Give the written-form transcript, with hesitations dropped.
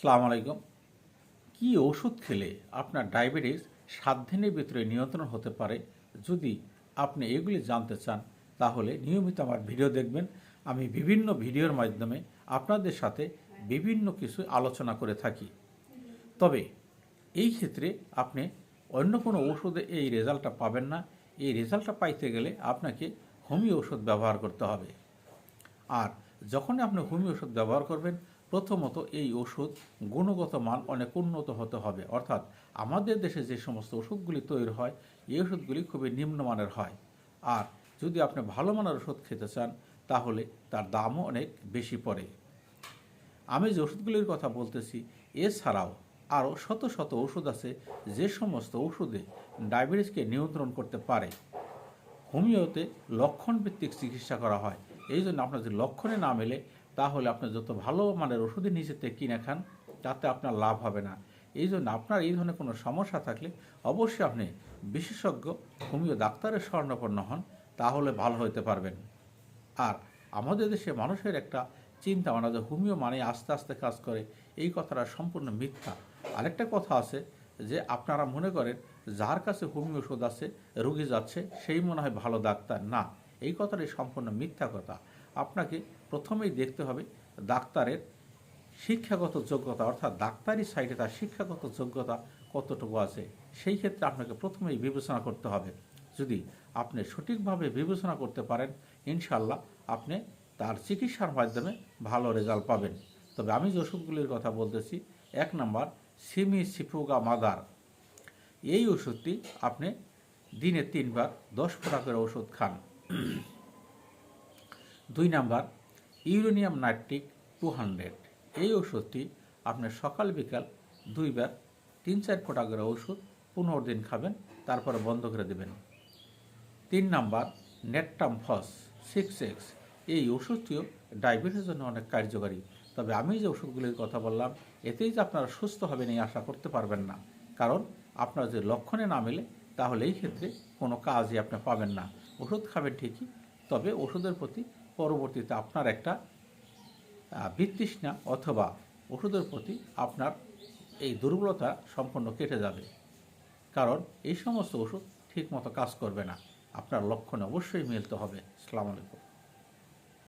আসসালামু আলাইকুম। কি ওষুধ খেলে আপনার ডায়াবেটিস 7 দিনের ভিতরে নিয়ন্ত্রণ হতে পারে? যদি আপনি এগুলি জানতে চান তাহলে নিয়মিত আমার ভিডিও দেখবেন। আমি বিভিন্ন ভিডিওর মাধ্যমে আপনাদের সাথে বিভিন্ন কিছু আলোচনা করে থাকি। তবে এই ক্ষেত্রে আপনি অন্য কোনো ওষুধে এই রেজাল্টটা পাবেন না। এই রেজাল্টটা পাইতে গেলে আপনাকে হোমিও ওষুধ ব্যবহার করতে হবে। আর যখনই আপনি হোমিও ওষুধ ব্যবহার করবেন, প্রথমত এই ওষুধ গুণগত মান অনেক উন্নত হতে হবে। অর্থাৎ আমাদের দেশে যে সমস্ত ওষুধগুলি তৈরি হয়, এই ওষুধগুলি খুবই নিম্নমানের হয়। আর যদি আপনি ভালো মানের ওষুধ খেতে চান তাহলে তার দামও অনেক বেশি পড়ে। আমি যে ওষুধগুলির কথা বলতেছি এছাড়াও আরও শত শত ওষুধ আছে যে সমস্ত ওষুধে ডায়াবেটিসকে নিয়ন্ত্রণ করতে পারে। হোমিওতে লক্ষণভিত্তিক চিকিৎসা করা হয়। এই জন্য আপনার যদি লক্ষণে না মেলে তাহলে আপনি যত ভালো মানের ওষুধের নিজেতে কিনে খান তাতে আপনার লাভ হবে না। এই জন্য আপনার এই ধরনের কোনো সমস্যা থাকলে অবশ্যই আপনি বিশেষজ্ঞ হোমিও ডাক্তারের শরণাপন্ন হন, তাহলে ভালো হতে পারবেন। আর আমাদের দেশে মানুষের একটা চিন্তা ভাবনা যে হোমিও মানে আস্তে আস্তে কাজ করে, এই কথাটা সম্পূর্ণ মিথ্যা। আরেকটা কথা আছে যে আপনারা মনে করেন যার কাছে হোমিও ওষুধ আছে রুগী যাচ্ছে সেই মনে হয় ভালো ডাক্তার। না, এই কথাটাই সম্পূর্ণ মিথ্যা কথা। আপনাকে প্রথমেই দেখতে হবে ডাক্তারের শিক্ষাগত যোগ্যতা, অর্থাৎ ডাক্তারি সাইডে তার শিক্ষাগত যোগ্যতা কতটুকু আছে, সেই ক্ষেত্রে আপনাকে প্রথমেই বিবেচনা করতে হবে। যদি আপনি সঠিকভাবে বিবেচনা করতে পারেন, ইনশাল্লাহ আপনি তার চিকিৎসার মাধ্যমে ভালো রেজাল্ট পাবেন। তবে আমি যে ওষুধগুলির কথা বলতেছি, 1 নম্বর সিমি সিফুগা মাদার। এই ওষুধটি আপনি দিনে 3 বার 10 ফোঁটা করে ওষুধ খান। 2 নম্বর ইউরেনিয়াম নাইট্রিক 200। এই ওষুধটি আপনি সকাল বিকাল 2 বার 3-4 ফোঁটা করে ওষুধ 15 দিন খাবেন, তারপরে বন্ধ করে দেবেন। 3 নম্বর নেট্টামফস 6X। এই ওষুধটিও ডায়াবেটিসের জন্য অনেক কার্যকারী। তবে আমি যে ওষুধগুলির কথা বললাম এতেই যে আপনারা সুস্থ হবেন এই আশা করতে পারবেন না, কারণ আপনার যে লক্ষণে না মেলে তাহলে এই ক্ষেত্রে কোনো কাজই আপনি পাবেন না। ওষুধ খাবেন ঠিকই, তবে ওষুধের প্রতি পরবর্তীতে আপনার একটা বিতৃষ্ণা অথবা ওষুধের প্রতি আপনার এই দুর্বলতা সম্পূর্ণ কেটে যাবে, কারণ এই সমস্ত ওষুধ ঠিকমতো কাজ করবে না। আপনার লক্ষণে অবশ্যই মিলতে হবে। আসসালামু আলাইকুম।